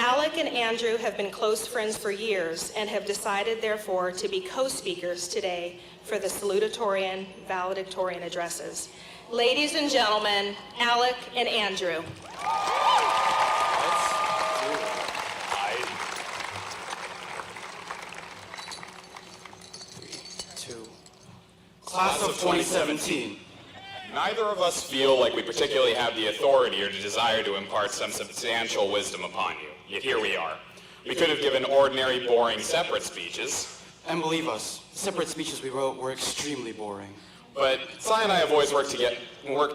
Alec and Andrew have been close friends for years and have decided, therefore, to be co-speakers today for the salutatorian, valedictorian addresses. Ladies and gentlemen, Alec and Andrew. Class of 2017. Neither of us feel like we particularly have the authority or the desire to impart some substantial wisdom upon you, yet here we are. We could have given ordinary, boring, separate speeches. And believe us, the separate speeches we wrote were extremely boring. But Cy and I have always worked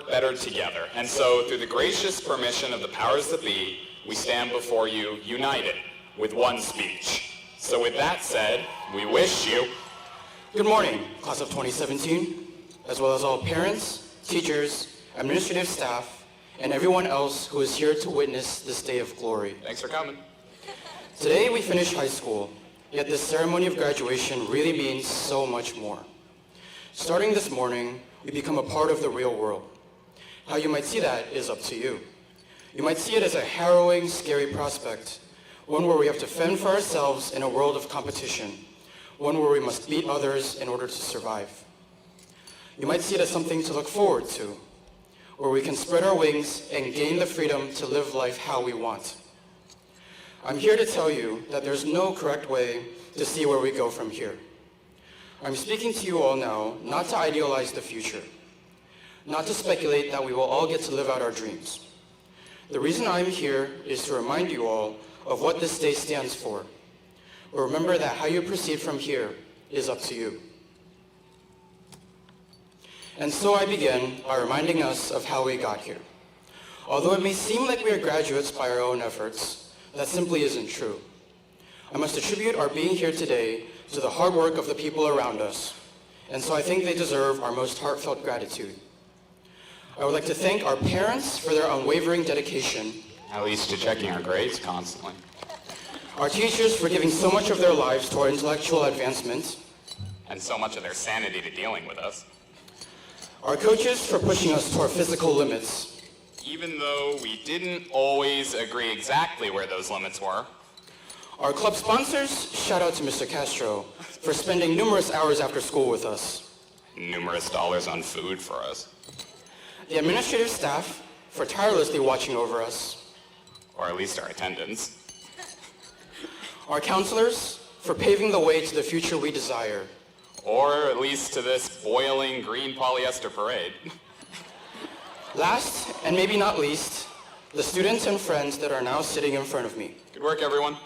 better together, and so through the gracious permission of the powers that be, we stand before you united with one speech. So with that said, we wish you... Good morning, class of 2017, as well as all parents, teachers, administrative staff, and everyone else who is here to witness this day of glory. Thanks for coming. Today we finish high school, yet this ceremony of graduation really means so much more. Starting this morning, we become a part of the real world. How you might see that is up to you. You might see it as a harrowing, scary prospect, one where we have to fend for ourselves in a world of competition, one where we must beat others in order to survive. You might see it as something to look forward to, where we can spread our wings and gain the freedom to live life how we want. I'm here to tell you that there's no correct way to see where we go from here. I'm speaking to you all now not to idealize the future, not to speculate that we will all get to live out our dreams. The reason I'm here is to remind you all of what this day stands for. But remember that how you proceed from here is up to you. And so I begin by reminding us of how we got here. Although it may seem like we are graduates by our own efforts, that simply isn't true. I must attribute our being here today to the hard work of the people around us, and so I think they deserve our most heartfelt gratitude. I would like to thank our parents for their unwavering dedication. At least to checking our grades constantly. Our teachers for giving so much of their lives to our intellectual advancement. And so much of their sanity to dealing with us. Our coaches for pushing us to our physical limits. Even though we didn't always agree exactly where those limits were. Our club sponsors, shout out to Mr. Castro, for spending numerous hours after school with us. Numerous dollars on food for us. The administrative staff for tirelessly watching over us. Or at least our attendance. Our counselors for paving the way to the future we desire. Or at least to this boiling green polyester parade. Last, and maybe not least, the students and friends that are now sitting in front of me. Good work, everyone.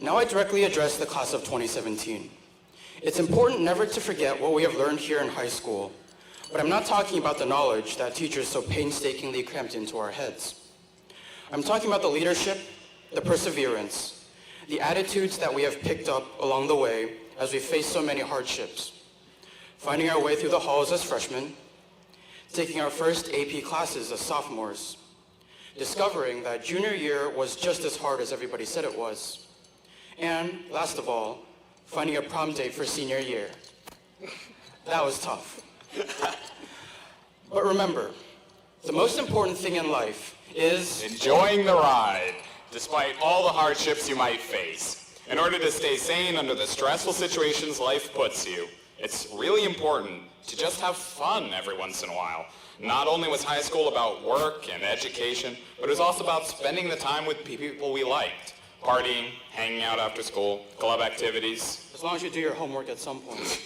Now I directly address the class of 2017. It's important never to forget what we have learned here in high school, but I'm not talking about the knowledge that teachers so painstakingly cramped into our heads. I'm talking about the leadership, the perseverance, the attitudes that we have picked up along the way as we face so many hardships. Finding our way through the halls as freshmen, taking our first AP classes as sophomores, discovering that junior year was just as hard as everybody said it was, and last of all, finding a prom date for senior year. That was tough. But remember, the most important thing in life is enjoying the ride, despite all the hardships you might face. In order to stay sane under the stressful situations life puts you, it's really important to just have fun every once in a while. Not only was high school about work and education, but it was also about spending the time with people we liked. Partying, hanging out after school, club activities. As long as you do your homework at some point.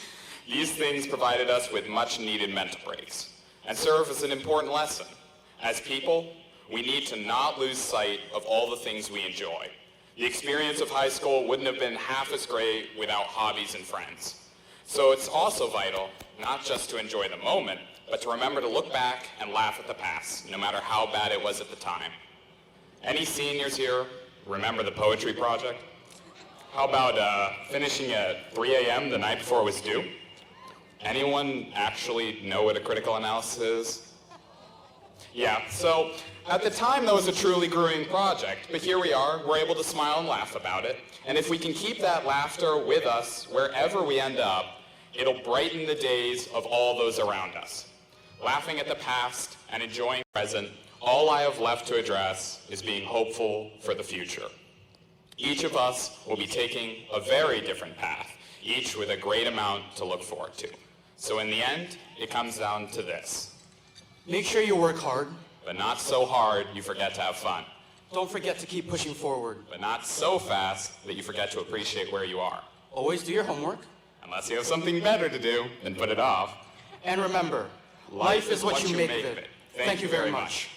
These things provided us with much needed mental breaks and serve as an important lesson. As people, we need to not lose sight of all the things we enjoy. The experience of high school wouldn't have been half as great without hobbies and friends. So it's also vital not just to enjoy the moment, but to remember to look back and laugh at the past, no matter how bad it was at the time. Any seniors here remember the poetry project? How about finishing at 3 a.m. the night before it was due? Anyone actually know what a critical analysis is? Yeah, so at the time that was a truly grueling project, but here we are, we're able to smile and laugh about it. And if we can keep that laughter with us wherever we end up, it'll brighten the days of all those around us. Laughing at the past and enjoying the present, all I have left to address is being hopeful for the future. Each of us will be taking a very different path, each with a great amount to look forward to. So in the end, it comes down to this. Make sure you work hard. But not so hard you forget to have fun. Don't forget to keep pushing forward. But not so fast that you forget to appreciate where you are. Always do your homework. Unless you have something better to do, then put it off. And remember, life is what you make of it. Thank you very much.